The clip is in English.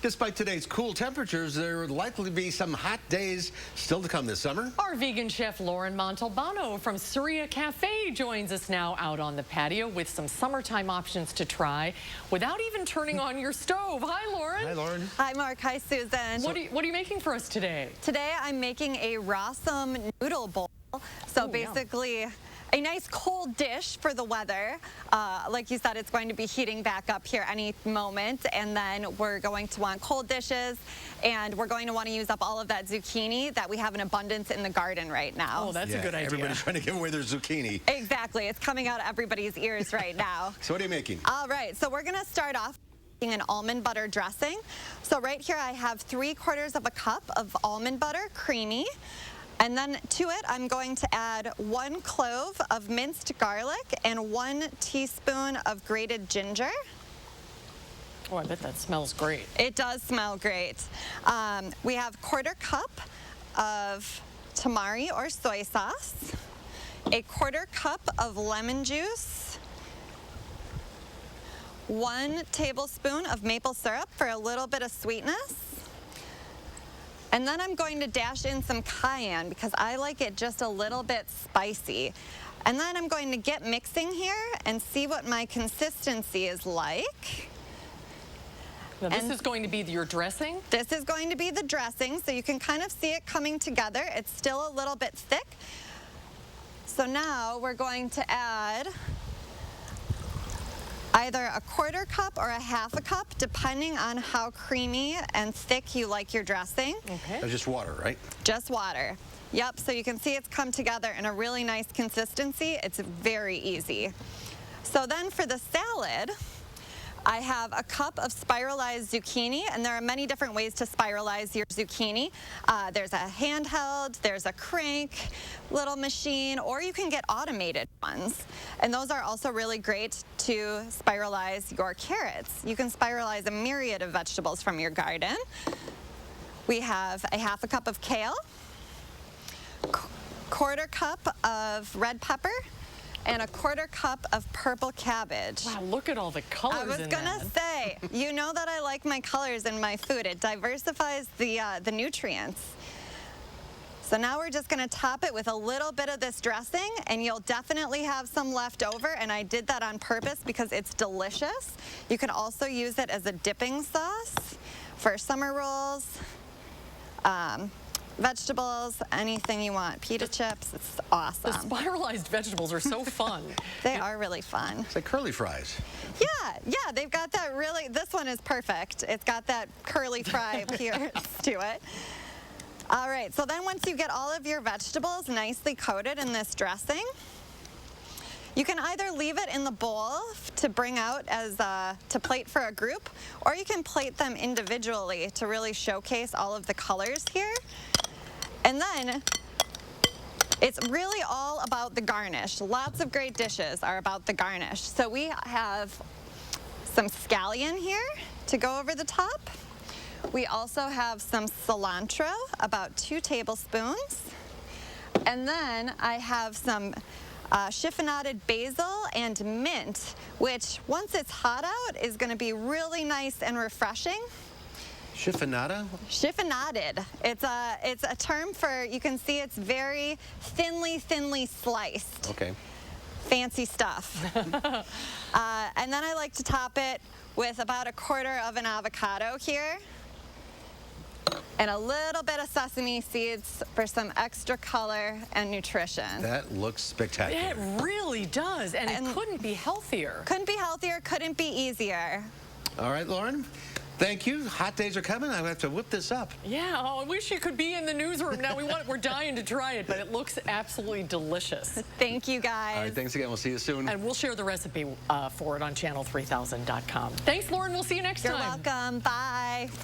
Despite today's cool temperatures, there are likely to be some hot days still to come this summer. Our vegan chef Lauren Montelbano from Surya Cafe joins us now out on the patio with some summertime options to try without even turning on your stove. Hi, Lauren. Hi, Lauren. Hi, Mark. Hi, Susan. What are you making for us today? Today, I'm making a rasam noodle bowl. So basically, a nice cold dish for the weather. Like you said, it's going to be heating back up here any moment, and then we're going to want cold dishes, and we're going to want to use up all of that zucchini that we have in abundance in the garden right now. Oh, that's a good idea. Everybody's trying to give away their zucchini. Exactly. It's coming out of everybody's ears right now. So what are you making? All right. So we're going to start off making an almond butter dressing. So right here I have 3/4 of a cup of almond butter, creamy. And then to it, I'm going to add 1 clove of minced garlic and 1 teaspoon of grated ginger. Oh, I bet that smells great. It does smell great. We have 1/4 cup of tamari or soy sauce, a 1/4 cup of lemon juice, 1 tablespoon of maple syrup for a little bit of sweetness. And then I'm going to dash in some cayenne because I like it just a little bit spicy. And then I'm going to get mixing here and see what my consistency is like. Now this is going to be your dressing? This is going to be the dressing, so you can kind of see it coming together. It's still a little bit thick. So now we're going to add either a 1/4 cup or a 1/2 cup, depending on how creamy and thick you like your dressing. Okay. That's just water, right? Just water. Yep, so you can see it's come together in a really nice consistency. It's very easy. So then for the salad, I have a cup of spiralized zucchini, and there are many different ways to spiralize your zucchini. There's a handheld, there's a crank, little machine, or you can get automated ones. And those are also really great to spiralize your carrots. You can spiralize a myriad of vegetables from your garden. We have a 1/2 cup of kale, 1/4 cup of red pepper, and a 1/4 cup of purple cabbage. Wow, look at all the colors in that. I was gonna say, you know that I like my colors in my food. It diversifies the nutrients. So now we're just gonna top it with a little bit of this dressing, and you'll definitely have some left over, and I did that on purpose because it's delicious. You can also use it as a dipping sauce for summer rolls, vegetables, anything you want. Pita chips, it's awesome. The spiralized vegetables are so fun. They are really fun. It's like curly fries. Yeah, they've got that really, this one is perfect. It's got that curly fry appearance to it. All right, so then once you get all of your vegetables nicely coated in this dressing, you can either leave it in the bowl to bring out as to plate for a group, or you can plate them individually to really showcase all of the colors here. And then it's really all about the garnish. Lots of great dishes are about the garnish. So we have some scallion here to go over the top. We also have some cilantro, about 2 tablespoons. And then I have some chiffonaded basil and mint, which once it's hot out is going to be really nice and refreshing. Chiffonada? Chiffonaded. It's a term for, you can see it's very thinly sliced. Okay. Fancy stuff. And then I like to top it with about a 1/4 of an avocado here, and a little bit of sesame seeds for some extra color and nutrition. That looks spectacular. It really does, and it couldn't be healthier. Couldn't be healthier, couldn't be easier. All right, Lauren. Thank you. Hot days are coming. I have to whip this up. Yeah, oh, I wish you could be in the newsroom. Now we're dying to try it, but it looks absolutely delicious. Thank you, guys. All right, thanks again. We'll see you soon. And we'll share the recipe for it on channel3000.com. Thanks, Lauren. We'll see you next time. You're welcome. Bye.